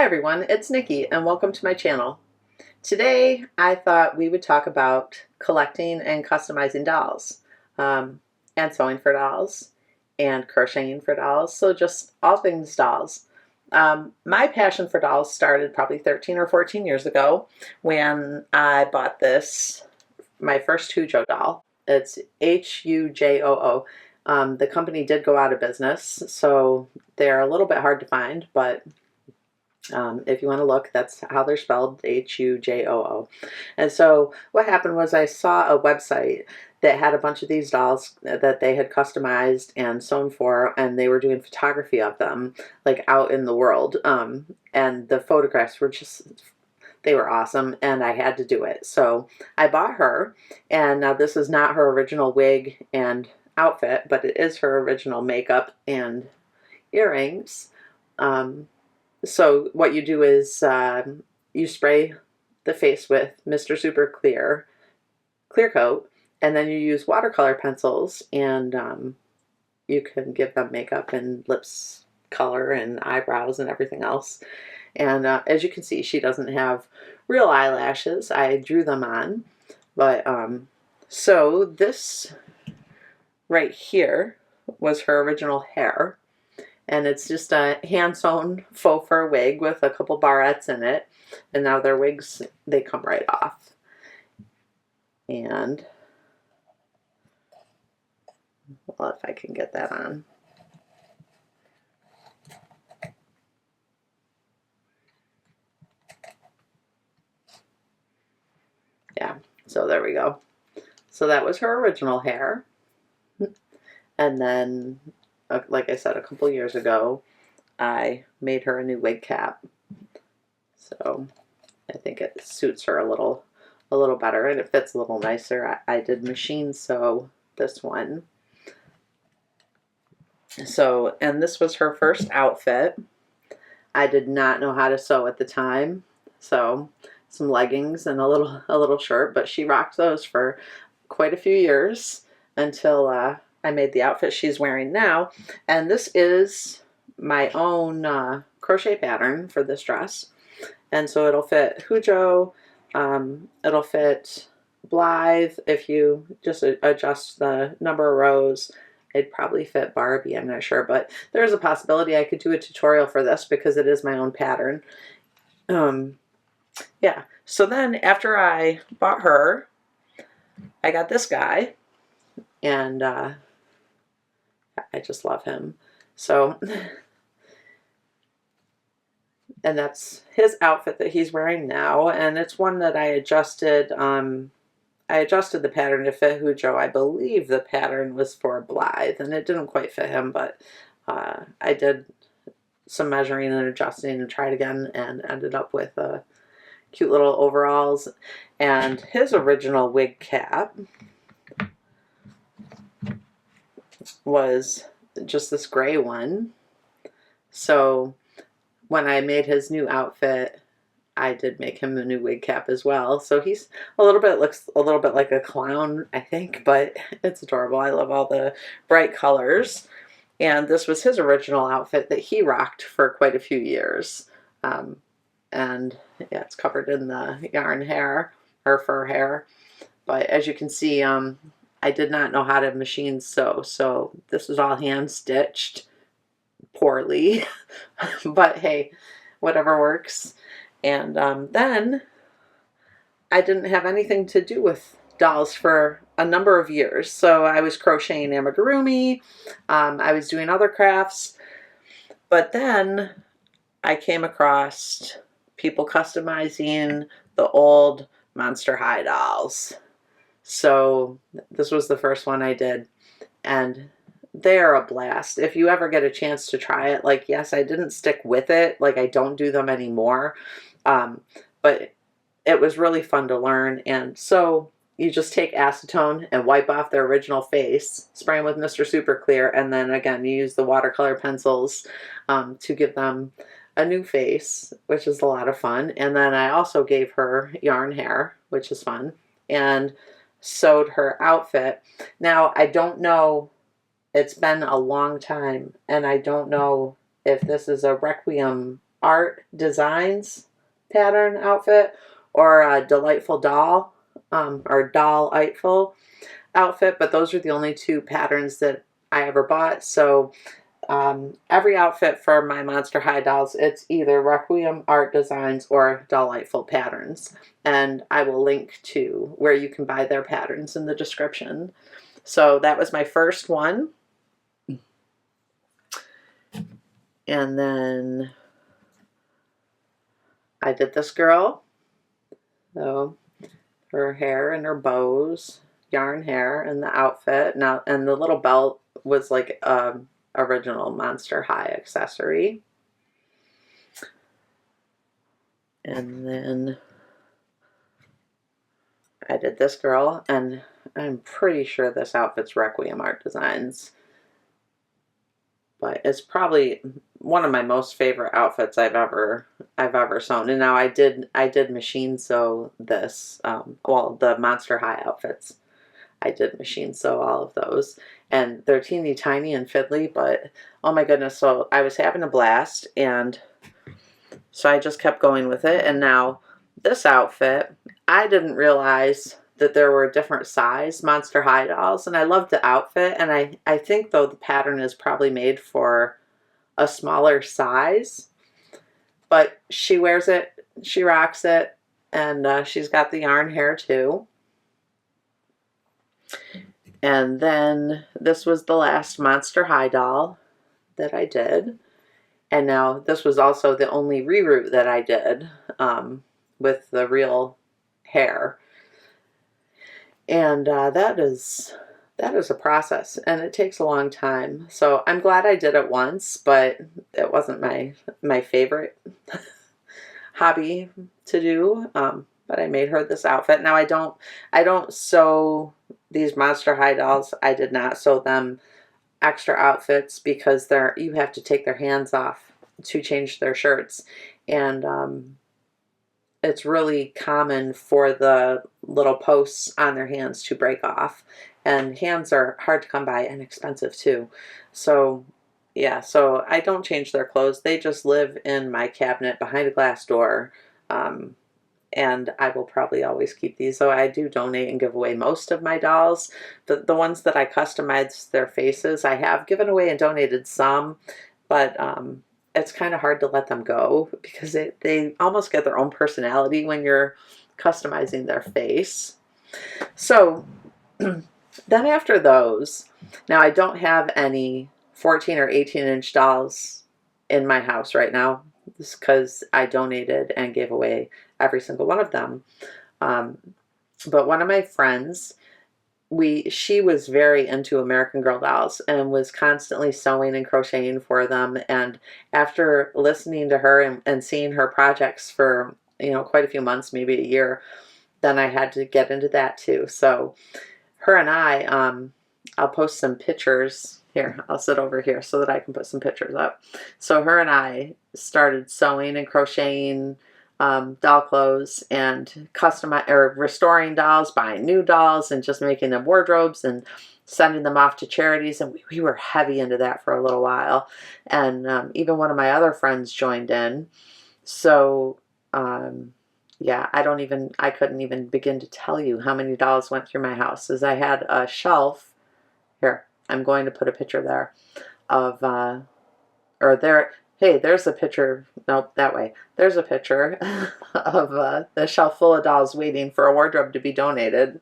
Hi everyone, it's Nikki and welcome to my channel. Today I thought we would talk about collecting and customizing dolls, and sewing for dolls and crocheting for dolls, so just all things dolls. My passion for dolls started probably 13 or 14 years ago when I bought my first Hujoo doll. It's Hujoo. The company did go out of business, so they're a little bit hard to find, but if you want to look, that's how they're spelled, Hujoo. And so what happened was I saw a website that had a bunch of these dolls that they had customized and sewn for, and they were doing photography of them, like out in the world. And the photographs were just, they were awesome, and I had to do it. So I bought her, and now this is not her original wig and outfit, but it is her original makeup and earrings. So what you do is you spray the face with Mr. Super Clear coat, and then you use watercolor pencils, and you can give them makeup and lips color and eyebrows and everything else. And as you can see, she doesn't have real eyelashes. I drew them on. But so this right here was her original hair. And it's just a hand-sewn faux fur wig with a couple barrettes in it. And now their wigs, they come right off. And, well, if I can get that on. Yeah, so there we go. So that was her original hair. And then, like I said, a couple years ago, I made her a new wig cap. So I think it suits her a little better, and it fits a little nicer. I did machine sew this one. So, and this was her first outfit. I did not know how to sew at the time, so some leggings and a little shirt, but she rocked those for quite a few years until I made the outfit she's wearing now. And this is my own crochet pattern for this dress. And so it'll fit Hujoo, it'll fit Blythe. If you just adjust the number of rows, it'd probably fit Barbie, I'm not sure. But there's a possibility I could do a tutorial for this because it is my own pattern. Yeah, so then after I bought her, I got this guy, and I just love him. So, and that's his outfit that he's wearing now, and it's one that I adjusted. I adjusted the pattern to fit Hujoo. I believe the pattern was for Blythe, and it didn't quite fit him, but I did some measuring and adjusting and tried again, and ended up with cute little overalls. And his original wig cap was just this gray one. So when I made his new outfit, I did make him a new wig cap as well. So he's looks a little bit like a clown, I think, but it's adorable. I love all the bright colors. And this was his original outfit that he rocked for quite a few years. And yeah, it's covered in the yarn hair or fur hair. But as you can see, I did not know how to machine sew, so this was all hand stitched poorly. But hey, whatever works. And then I didn't have anything to do with dolls for a number of years. So I was crocheting amigurumi, I was doing other crafts, but then I came across people customizing the old Monster High dolls. So this was the first one I did, and they're a blast. If you ever get a chance to try it, like, yes, I didn't stick with it, like I don't do them anymore, but it was really fun to learn. And so you just take acetone and wipe off their original face, spray them with Mr. Super Clear, and then again you use the watercolor pencils to give them a new face, which is a lot of fun. And then I also gave her yarn hair, which is fun, and sewed her outfit. Now, I don't know, it's been a long time, and I don't know if this is a Requiem Art Designs pattern outfit, or a Delightful Doll, or Doll-iteful outfit, but those are the only two patterns that I ever bought. So every outfit for my Monster High dolls, it's either Requiem Art Designs or Delightful Patterns. And I will link to where you can buy their patterns in the description. So that was my first one. And then I did this girl. So her hair and her bows, yarn hair, and the outfit. Now, and the little belt was like original Monster High accessory. And then I did this girl, and I'm pretty sure this outfit's Requiem Art Designs. But it's probably one of my most favorite outfits I've ever sewn. And now I did machine sew this, well, the Monster High outfits. I did machine sew all of those, and they're teeny tiny and fiddly, but oh my goodness, so I was having a blast, and so I just kept going with it. And now this outfit, I didn't realize that there were different size Monster High dolls, and I loved the outfit, and I think though the pattern is probably made for a smaller size, but she wears it, she rocks it, and she's got the yarn hair too. And then this was the last Monster High doll that I did. And now this was also the only reroute that I did with the real hair. And that is a process, and it takes a long time. So I'm glad I did it once, but it wasn't my favorite hobby to do. But I made her this outfit. Now I don't sew these Monster High dolls. I did not sew them extra outfits because you have to take their hands off to change their shirts, and it's really common for the little posts on their hands to break off, and hands are hard to come by and expensive too. So yeah, so I don't change their clothes. They just live in my cabinet behind a glass door. And I will probably always keep these. So I do donate and give away most of my dolls. The ones that I customize their faces, I have given away and donated some, but it's kind of hard to let them go because they almost get their own personality when you're customizing their face. So then after those, now I don't have any 14 or 18-inch dolls in my house right now, because I donated and gave away every single one of them. But one of my friends, she was very into American Girl dolls and was constantly sewing and crocheting for them. And after listening to her and seeing her projects for, quite a few months, maybe a year, then I had to get into that too. So her and I'll post some pictures. Here, I'll sit over here so that I can put some pictures up. So her and I started sewing and crocheting doll clothes and restoring dolls, buying new dolls, and just making them wardrobes and sending them off to charities. And we were heavy into that for a little while. And even one of my other friends joined in. So yeah, I couldn't even begin to tell you how many dolls went through my house, as I had a shelf. Here, I'm going to put a picture there of, hey, there's a picture, nope, that way. There's a picture of the shelf full of dolls waiting for a wardrobe to be donated.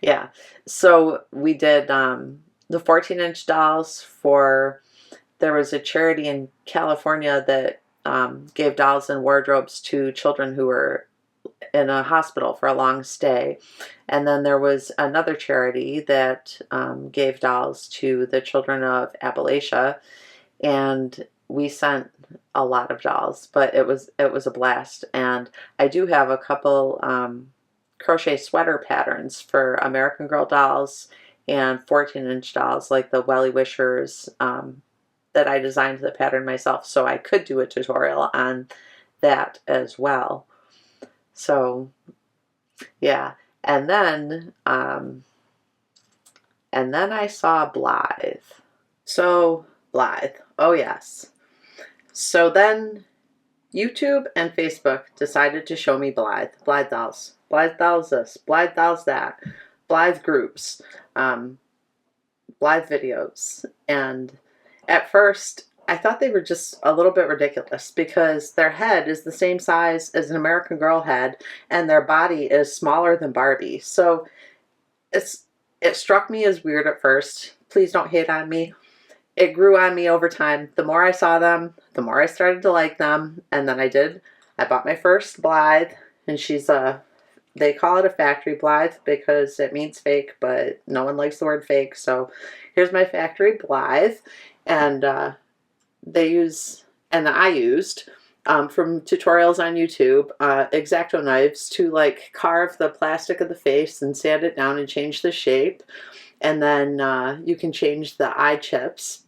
Yeah, so we did the 14-inch dolls there was a charity in California that gave dolls and wardrobes to children who were in a hospital for a long stay. And then there was another charity that gave dolls to the children of Appalachia, and we sent a lot of dolls, but it was a blast. And I do have a couple crochet sweater patterns for American Girl dolls and 14-inch dolls, like the Welly Wishers, that I designed the pattern myself, so I could do a tutorial on that as well. So yeah, and then I saw Blythe. So Blythe, oh yes. So then YouTube and Facebook decided to show me Blythe. Blythe dolls. Blythe dolls this. Blythe dolls that. Blythe groups. Blythe videos. And at first, I thought they were just a little bit ridiculous because their head is the same size as an American Girl head and their body is smaller than Barbie. So it struck me as weird at first. Please don't hate on me. It grew on me over time. The more I saw them, the more I started to like them. And then I bought my first Blythe, and they call it a factory Blythe because it means fake, but no one likes the word fake. So here's my factory Blythe. And I used from tutorials on YouTube, X-Acto knives to like carve the plastic of the face and sand it down and change the shape. And then you can change the eye chips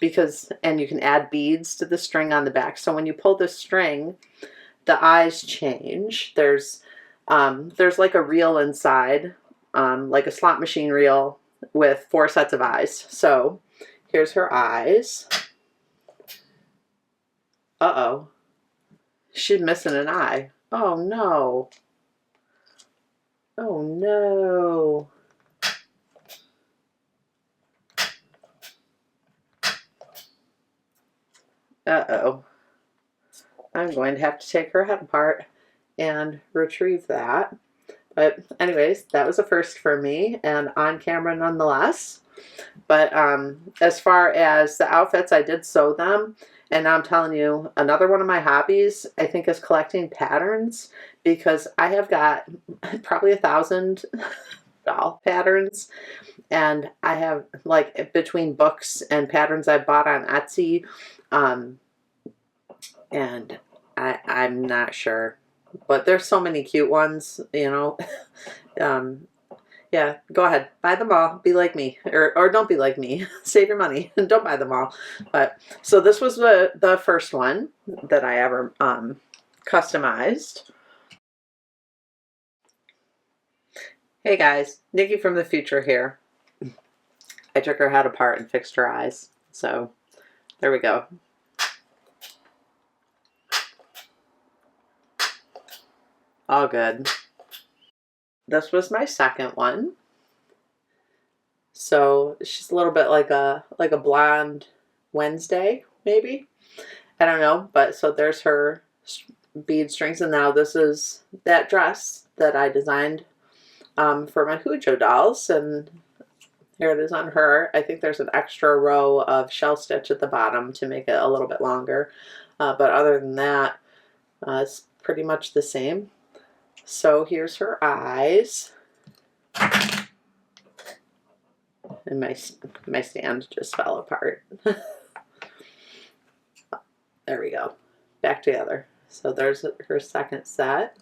and you can add beads to the string on the back. So when you pull the string, the eyes change. There's like a reel inside, like a slot machine reel with 4 sets of eyes. So here's her eyes. Uh-oh. She's missing an eye. Oh no. Oh no. Uh-oh. I'm going to have to take her head apart and retrieve that. But anyways, that was a first for me and on camera nonetheless. But as far as the outfits, I did sew them. And now I'm telling you, another one of my hobbies, I think, is collecting patterns, because I have got probably 1,000 doll patterns. And I have, like, between books and patterns I bought on Etsy, and I'm not sure. But there's so many cute ones, you know. Yeah, go ahead. Buy them all. Be like me. Or don't be like me. Save your money and don't buy them all. But so this was the first one that I ever customized. Hey guys, Nikki from the future here. I took her head apart and fixed her eyes. So there we go. All good. This was my second one. So she's a little bit like a blonde Wednesday, maybe. I don't know, but so there's her bead strings, and now this is that dress that I designed for my Hujoo dolls, and here it is on her. I think there's an extra row of shell stitch at the bottom to make it a little bit longer, but other than that, it's pretty much the same. So here's her eyes. And my stand just fell apart. There we go. Back together. So there's her second set.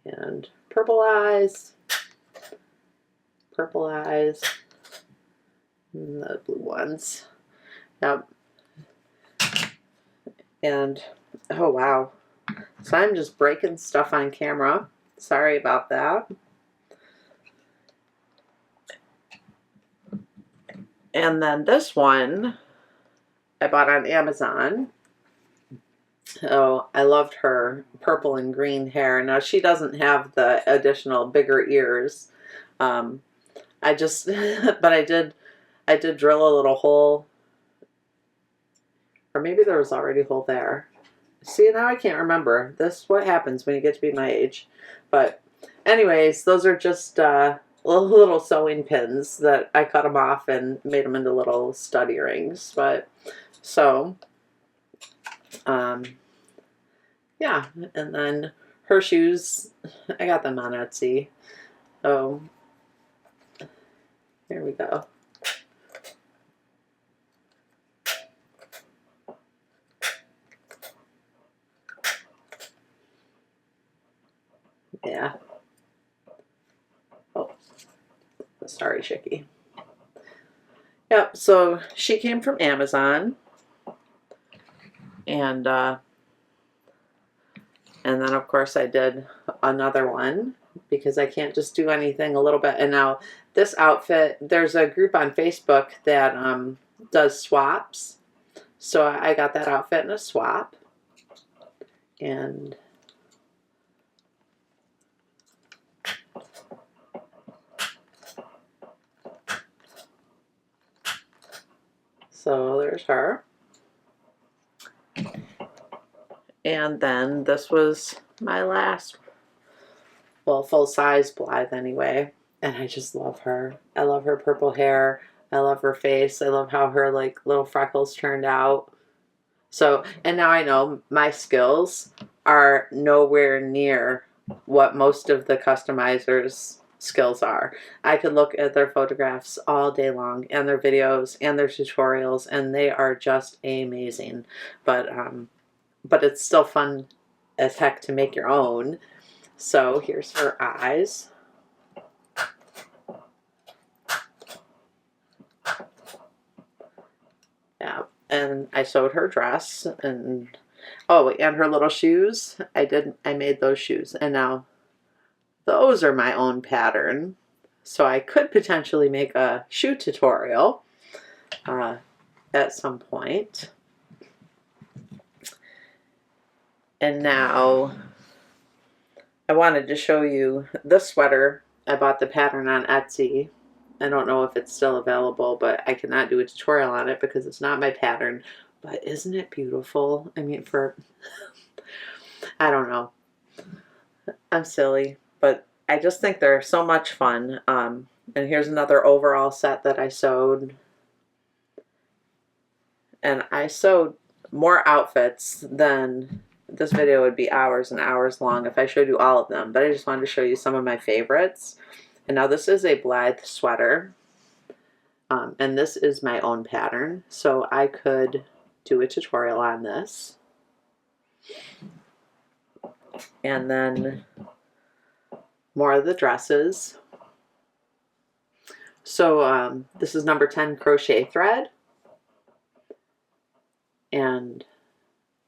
And purple eyes. Purple eyes. And the blue ones. Yep. And, oh wow. So I'm just breaking stuff on camera. Sorry about that. And then this one I bought on Amazon. Oh, I loved her purple and green hair. Now she doesn't have the additional bigger ears. I just, but I did drill a little hole. Or maybe there was already a hole there. See, now I can't remember. This is what happens when you get to be my age. But anyways, those are just little sewing pins that I cut them off and made them into little stud earrings. But so, yeah. And then her shoes, I got them on Etsy. So here we go. Yeah. Oh, sorry, Chicky. Yep, so she came from Amazon. And then, of course, I did another one because I can't just do anything a little bit. And now this outfit, there's a group on Facebook that does swaps. So I got that outfit in a swap. And so there's her. And then this was my last, well, full-size Blythe anyway. And I just love her. I love her purple hair. I love her face. I love how her like little freckles turned out. So, and now I know my skills are nowhere near what most of the customizers' skills are. I could look at their photographs all day long and their videos and their tutorials, and they are just amazing. But it's still fun as heck to make your own. So here's her eyes. Yeah, and I sewed her dress, and oh, and her little shoes. I made those shoes, and now those are my own pattern. So I could potentially make a shoe tutorial at some point. And now I wanted to show you this sweater. I bought the pattern on Etsy. I don't know if it's still available, but I cannot do a tutorial on it because it's not my pattern. But isn't it beautiful? I mean, I don't know. I'm silly, but I just think they're so much fun. And here's another overall set that I sewed. And I sewed more outfits than this video would be hours and hours long if I showed you all of them. But I just wanted to show you some of my favorites. And now this is a Blythe sweater. And this is my own pattern. So I could do a tutorial on this. And then more of the dresses. So this is number 10 crochet thread. And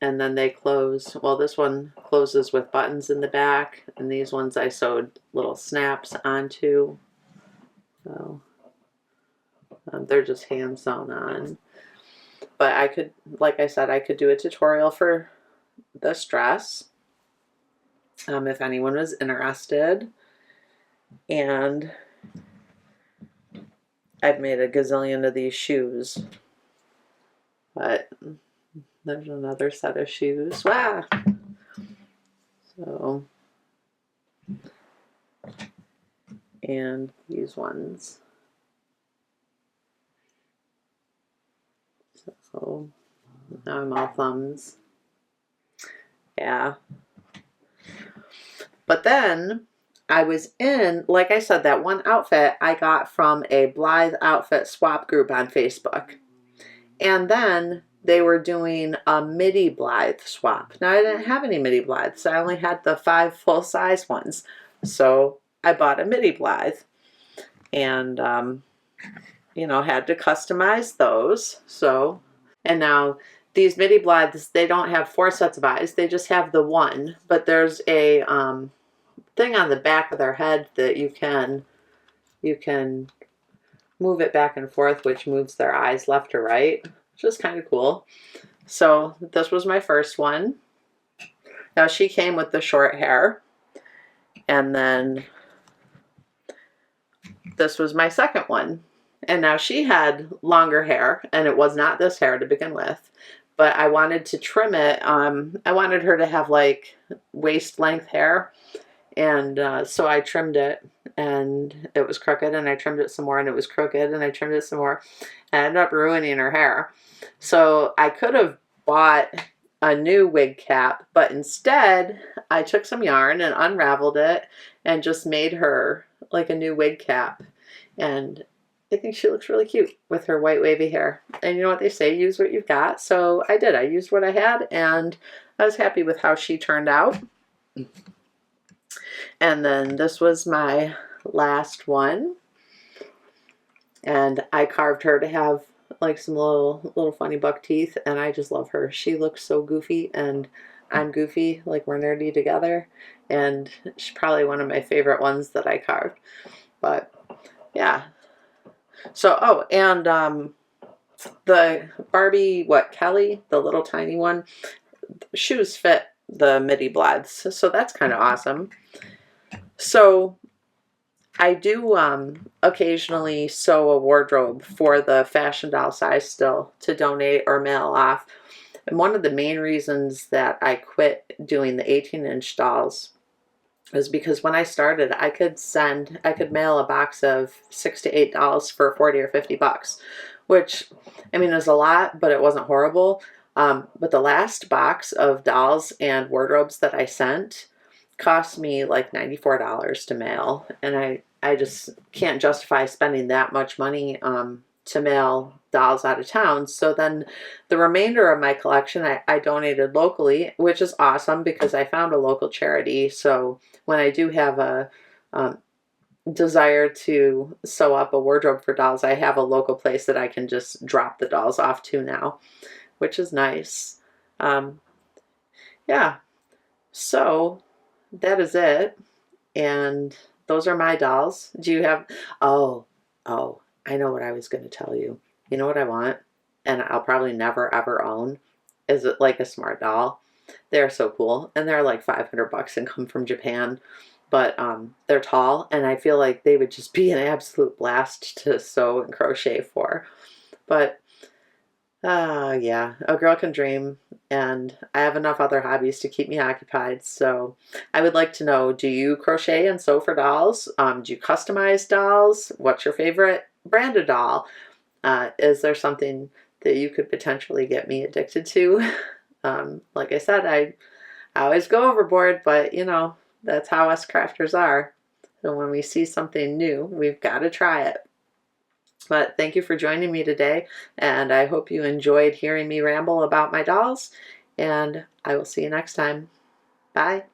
then they close, well, this one closes with buttons in the back, and these ones I sewed little snaps onto. So they're just hand sewn on. But I could, like I said, I could do a tutorial for this dress if anyone was interested. And I've made a gazillion of these shoes. But there's another set of shoes. Wow. So, and these ones. So now I'm all thumbs. Yeah. But then I was in, like I said, that one outfit I got from a Blythe outfit swap group on Facebook. And then they were doing a midi Blythe swap. Now, I didn't have any midi Blythes, so I only had the 5 full-size ones. So I bought a midi Blythe and, you know, had to customize those. So, and now these midi Blythes, they don't have 4 sets of eyes. They just have the one. But there's a thing on the back of their head that you can move it back and forth, which moves their eyes left or right, which is kind of cool. So this was my first one. Now she came with the short hair, and then this was my second one. And now she had longer hair, and it was not this hair to begin with, but I wanted to trim it. I wanted her to have like waist length hair. And so I trimmed it, and it was crooked, and I trimmed it some more, and it was crooked, and I trimmed it some more, and I ended up ruining her hair. So I could have bought a new wig cap, but instead I took some yarn and unraveled it and just made her like a new wig cap. And I think she looks really cute with her white wavy hair. And you know what they say, use what you've got. So I did. I used what I had, and I was happy with how she turned out. And then this was my last one, and I carved her to have like some little funny buck teeth, and I just love her. She looks so goofy, and I'm goofy, like we're nerdy together, and she's probably one of my favorite ones that I carved. But yeah. So, oh, and The Barbie, Kelly, the little tiny one, shoes fit the midi Blythes, so that's kind of awesome. So I do occasionally sew a wardrobe for the fashion doll size still to donate or mail off. And one of the main reasons that I quit doing the 18-inch dolls is because when I started, I could mail a box of 6 to 8 dolls for 40 or 50 bucks, which, I mean, is a lot, but it wasn't horrible. But the last box of dolls and wardrobes that I sent cost me like $94 to mail, and I just can't justify spending that much money to mail dolls out of town. So then the remainder of my collection I donated locally, which is awesome because I found a local charity. So when I do have a desire to sew up a wardrobe for dolls, I have a local place that I can just drop the dolls off to now, which is nice. Yeah, so that is it. And those are my dolls. Do you have, oh, I know what I was going to tell you. You know what I want? And I'll probably never ever own is it like a smart doll. They're so cool. And they're like 500 bucks and come from Japan. But they're tall, and I feel like they would just be an absolute blast to sew and crochet for. But yeah, a girl can dream, and I have enough other hobbies to keep me occupied. So I would like to know, do you crochet and sew for dolls? Do you customize dolls? What's your favorite brand of doll? Is there something that you could potentially get me addicted to? Like I said, I always go overboard, but you know, that's how us crafters are. So when we see something new, we've got to try it. But thank you for joining me today, and I hope you enjoyed hearing me ramble about my dolls, and I will see you next time. Bye.